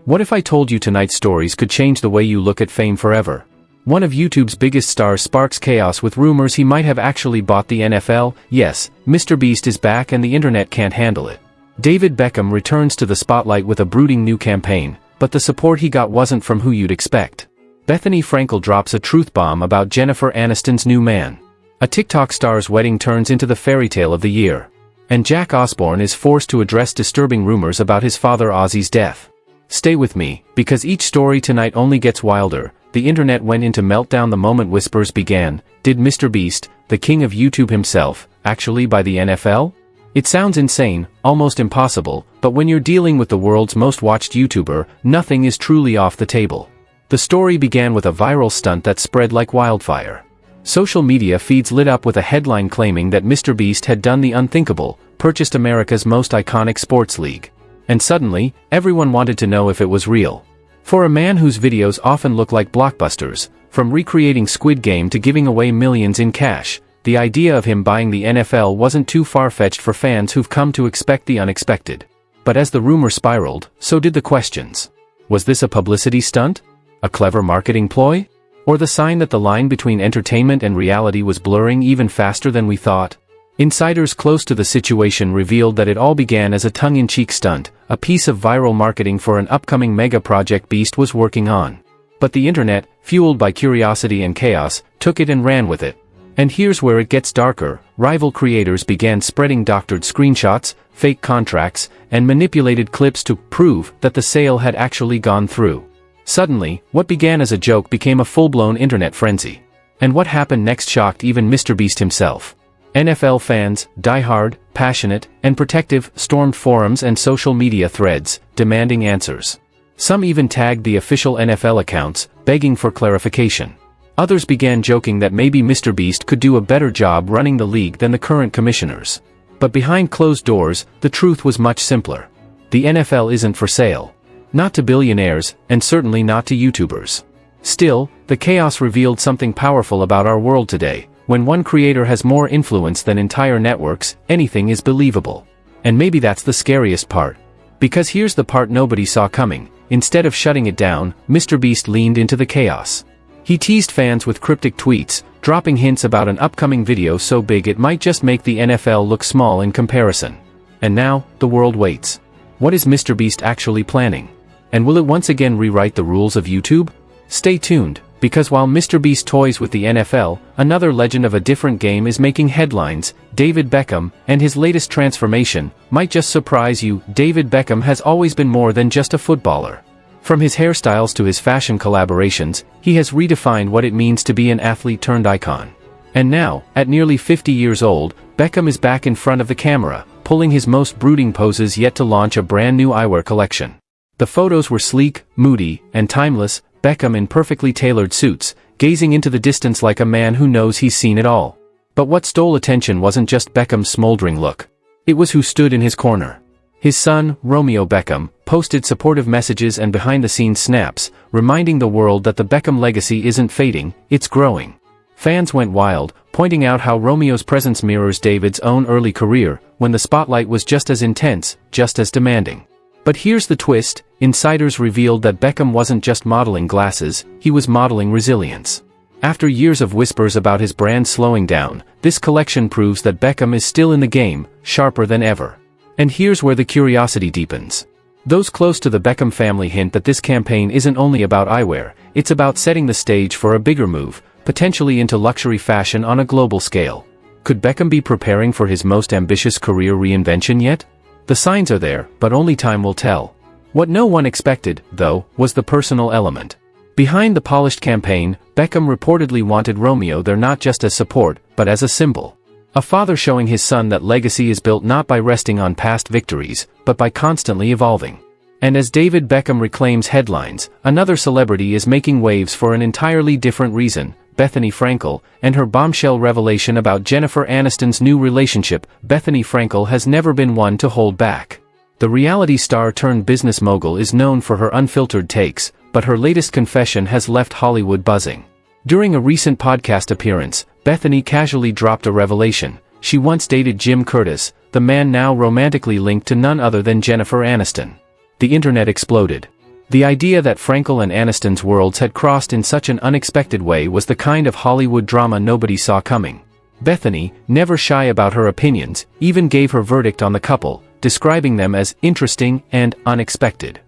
What if I told you tonight's stories could change the way you look at fame forever? One of YouTube's biggest stars sparks chaos with rumors he might have actually bought the NFL. Yes, MrBeast is back and the internet can't handle it. David Beckham returns to the spotlight with a brooding new campaign, but the support he got wasn't from who you'd expect. Bethenny Frankel drops a truth bomb about Jennifer Aniston's new man. A TikTok star's wedding turns into the fairy tale of the year. And Ozzy Osbourne is forced to address disturbing rumors about his father Ozzy's death. Stay with me, because each story tonight only gets wilder. The internet went into meltdown the moment whispers began. Did MrBeast, the king of YouTube himself, actually buy the NFL? It sounds insane, almost impossible, but when you're dealing with the world's most watched YouTuber, nothing is truly off the table. The story began with a viral stunt that spread like wildfire. Social media feeds lit up with a headline claiming that MrBeast had done the unthinkable, purchased America's most iconic sports league. And suddenly, everyone wanted to know if it was real. For a man whose videos often look like blockbusters, from recreating Squid Game to giving away millions in cash, the idea of him buying the NFL wasn't too far-fetched for fans who've come to expect the unexpected. But as the rumor spiraled, so did the questions. Was this a publicity stunt? A clever marketing ploy? Or the sign that the line between entertainment and reality was blurring even faster than we thought? Insiders close to the situation revealed that it all began as a tongue-in-cheek stunt, a piece of viral marketing for an upcoming mega project Beast was working on. But the internet, fueled by curiosity and chaos, took it and ran with it. And here's where it gets darker. Rival creators began spreading doctored screenshots, fake contracts, and manipulated clips to prove that the sale had actually gone through. Suddenly, what began as a joke became a full-blown internet frenzy. And what happened next shocked even MrBeast himself. NFL fans, diehard, passionate, and protective, stormed forums and social media threads, demanding answers. Some even tagged the official NFL accounts, begging for clarification. Others began joking that maybe MrBeast could do a better job running the league than the current commissioners. But behind closed doors, the truth was much simpler. The NFL isn't for sale. Not to billionaires, and certainly not to YouTubers. Still, the chaos revealed something powerful about our world today. When one creator has more influence than entire networks, anything is believable. And maybe that's the scariest part. Because here's the part nobody saw coming. Instead of shutting it down, MrBeast leaned into the chaos. He teased fans with cryptic tweets, dropping hints about an upcoming video so big it might just make the NFL look small in comparison. And now, the world waits. What is MrBeast actually planning? And will it once again rewrite the rules of YouTube? Stay tuned, because while MrBeast toys with the NFL, another legend of a different game is making headlines. David Beckham, and his latest transformation, might just surprise you. David Beckham has always been more than just a footballer. From his hairstyles to his fashion collaborations, he has redefined what it means to be an athlete-turned-icon. And now, at nearly 50 years old, Beckham is back in front of the camera, pulling his most brooding poses yet to launch a brand new eyewear collection. The photos were sleek, moody, and timeless. Beckham in perfectly tailored suits, gazing into the distance like a man who knows he's seen it all. But what stole attention wasn't just Beckham's smoldering look. It was who stood in his corner. His son, Romeo Beckham, posted supportive messages and behind-the-scenes snaps, reminding the world that the Beckham legacy isn't fading, it's growing. Fans went wild, pointing out how Romeo's presence mirrors David's own early career, when the spotlight was just as intense, just as demanding. But here's the twist. Insiders revealed that Beckham wasn't just modeling glasses, he was modeling resilience. After years of whispers about his brand slowing down, this collection proves that Beckham is still in the game, sharper than ever. And here's where the curiosity deepens. Those close to the Beckham family hint that this campaign isn't only about eyewear, it's about setting the stage for a bigger move, potentially into luxury fashion on a global scale. Could Beckham be preparing for his most ambitious career reinvention yet? The signs are there, but only time will tell. What no one expected, though, was the personal element. Behind the polished campaign, Beckham reportedly wanted Romeo there not just as support, but as a symbol. A father showing his son that legacy is built not by resting on past victories, but by constantly evolving. And as David Beckham reclaims headlines, another celebrity is making waves for an entirely different reason. Bethenny Frankel, and her bombshell revelation about Jennifer Aniston's new relationship. Bethenny Frankel has never been one to hold back. The reality star turned business mogul is known for her unfiltered takes, but her latest confession has left Hollywood buzzing. During a recent podcast appearance, Bethenny casually dropped a revelation. She once dated Jim Curtis, the man now romantically linked to none other than Jennifer Aniston. The internet exploded. The idea that Frankel and Aniston's worlds had crossed in such an unexpected way was the kind of Hollywood drama nobody saw coming. Bethenny, never shy about her opinions, even gave her verdict on the couple, describing them as interesting and unexpected.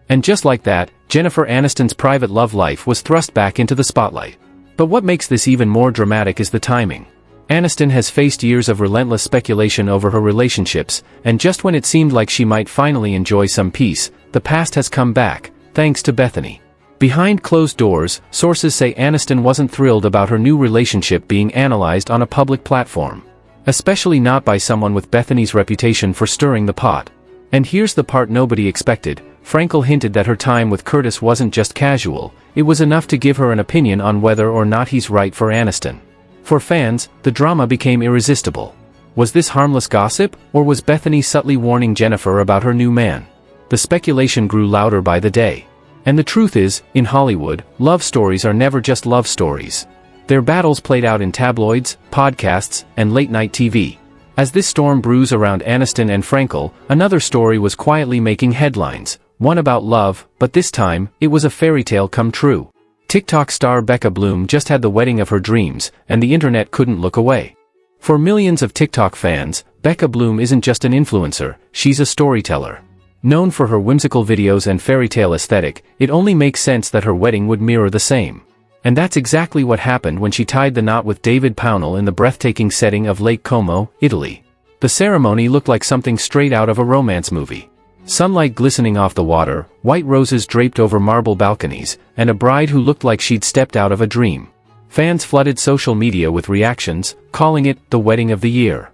And just like that, Jennifer Aniston's private love life was thrust back into the spotlight. But what makes this even more dramatic is the timing. Aniston has faced years of relentless speculation over her relationships, and just when it seemed like she might finally enjoy some peace, the past has come back, thanks to Bethenny. Behind closed doors, sources say Aniston wasn't thrilled about her new relationship being analyzed on a public platform. Especially not by someone with Bethenny's reputation for stirring the pot. And here's the part nobody expected. Frankel hinted that her time with Curtis wasn't just casual, it was enough to give her an opinion on whether or not he's right for Aniston. For fans, the drama became irresistible. Was this harmless gossip, or was Bethenny subtly warning Jennifer about her new man? The speculation grew louder by the day. And the truth is, in Hollywood, love stories are never just love stories. They're battles played out in tabloids, podcasts, and late-night TV. As this storm brews around Aniston and Frankel, another story was quietly making headlines, one about love, but this time, it was a fairy tale come true. TikTok star Becca Bloom just had the wedding of her dreams, and the internet couldn't look away. For millions of TikTok fans, Becca Bloom isn't just an influencer, she's a storyteller. Known for her whimsical videos and fairy tale aesthetic, it only makes sense that her wedding would mirror the same. And that's exactly what happened when she tied the knot with David Beckham in the breathtaking setting of Lake Como, Italy. The ceremony looked like something straight out of a romance movie. Sunlight glistening off the water, white roses draped over marble balconies, and a bride who looked like she'd stepped out of a dream. Fans flooded social media with reactions, calling it the wedding of the year.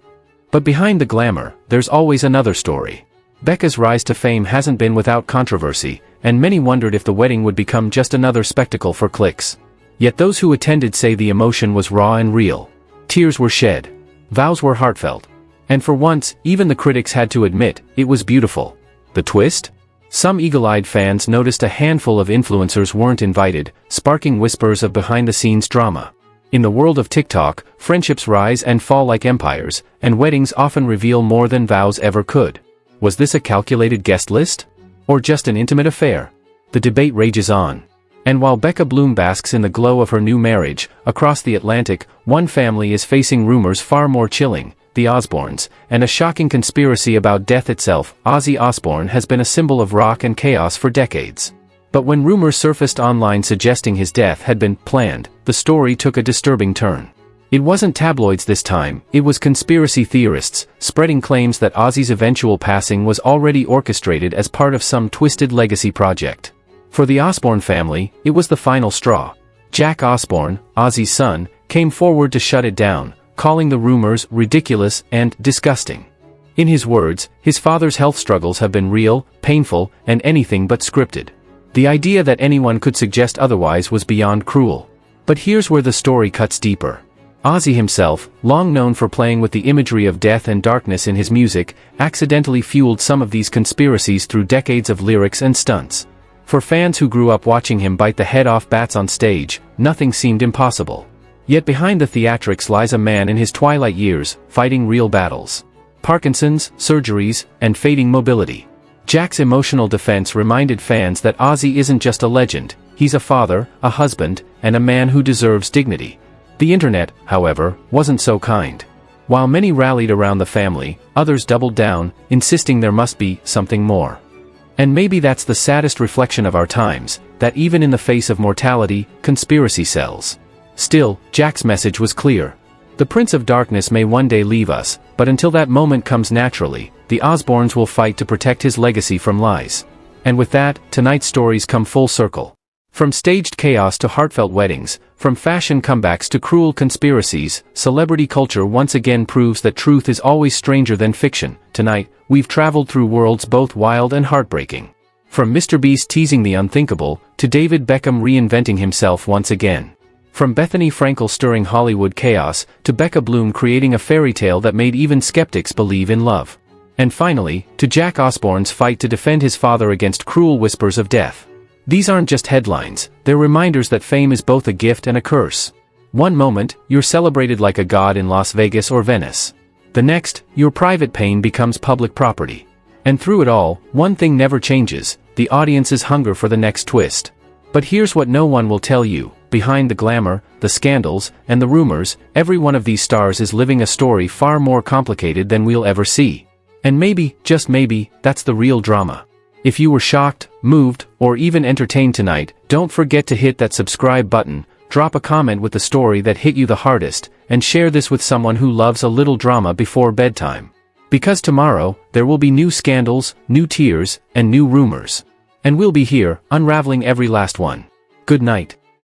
But behind the glamour, there's always another story. Becca's rise to fame hasn't been without controversy, and many wondered if the wedding would become just another spectacle for clicks. Yet those who attended say the emotion was raw and real. Tears were shed. Vows were heartfelt. And for once, even the critics had to admit, it was beautiful. The twist? Some eagle-eyed fans noticed a handful of influencers weren't invited, sparking whispers of behind-the-scenes drama. In the world of TikTok, friendships rise and fall like empires, and weddings often reveal more than vows ever could. Was this a calculated guest list? Or just an intimate affair? The debate rages on. And while Becca Bloom basks in the glow of her new marriage, across the Atlantic, one family is facing rumors far more chilling. The Osbournes, and a shocking conspiracy about death itself. Ozzy Osbourne has been a symbol of rock and chaos for decades. But when rumors surfaced online suggesting his death had been planned, the story took a disturbing turn. It wasn't tabloids this time, it was conspiracy theorists, spreading claims that Ozzy's eventual passing was already orchestrated as part of some twisted legacy project. For the Osbourne family, it was the final straw. Jack Osbourne, Ozzy's son, came forward to shut it down, calling the rumors ridiculous and disgusting. In his words, his father's health struggles have been real, painful, and anything but scripted. The idea that anyone could suggest otherwise was beyond cruel. But here's where the story cuts deeper. Ozzy himself, long known for playing with the imagery of death and darkness in his music, accidentally fueled some of these conspiracies through decades of lyrics and stunts. For fans who grew up watching him bite the head off bats on stage, nothing seemed impossible. Yet behind the theatrics lies a man in his twilight years, fighting real battles. Parkinson's, surgeries, and fading mobility. Jack's emotional defense reminded fans that Ozzy isn't just a legend, he's a father, a husband, and a man who deserves dignity. The internet, however, wasn't so kind. While many rallied around the family, others doubled down, insisting there must be something more. And maybe that's the saddest reflection of our times, that even in the face of mortality, conspiracy sells. Still, Jack's message was clear. The Prince of Darkness may one day leave us, but until that moment comes naturally, the Osbournes will fight to protect his legacy from lies. And with that, tonight's stories come full circle. From staged chaos to heartfelt weddings, from fashion comebacks to cruel conspiracies, celebrity culture once again proves that truth is always stranger than fiction. Tonight, we've traveled through worlds both wild and heartbreaking. From MrBeast teasing the unthinkable, to David Beckham reinventing himself once again. From Bethenny Frankel stirring Hollywood chaos, to Becca Bloom creating a fairy tale that made even skeptics believe in love. And finally, to Jack Osbourne's fight to defend his father against cruel whispers of death. These aren't just headlines, they're reminders that fame is both a gift and a curse. One moment, you're celebrated like a god in Las Vegas or Venice. The next, your private pain becomes public property. And through it all, one thing never changes, the audience's hunger for the next twist. But here's what no one will tell you: behind the glamour, the scandals, and the rumors, every one of these stars is living a story far more complicated than we'll ever see. And maybe, just maybe, that's the real drama. If you were shocked, moved, or even entertained tonight, don't forget to hit that subscribe button, drop a comment with the story that hit you the hardest, and share this with someone who loves a little drama before bedtime. Because tomorrow, there will be new scandals, new tears, and new rumors. And we'll be here, unraveling every last one. Good night.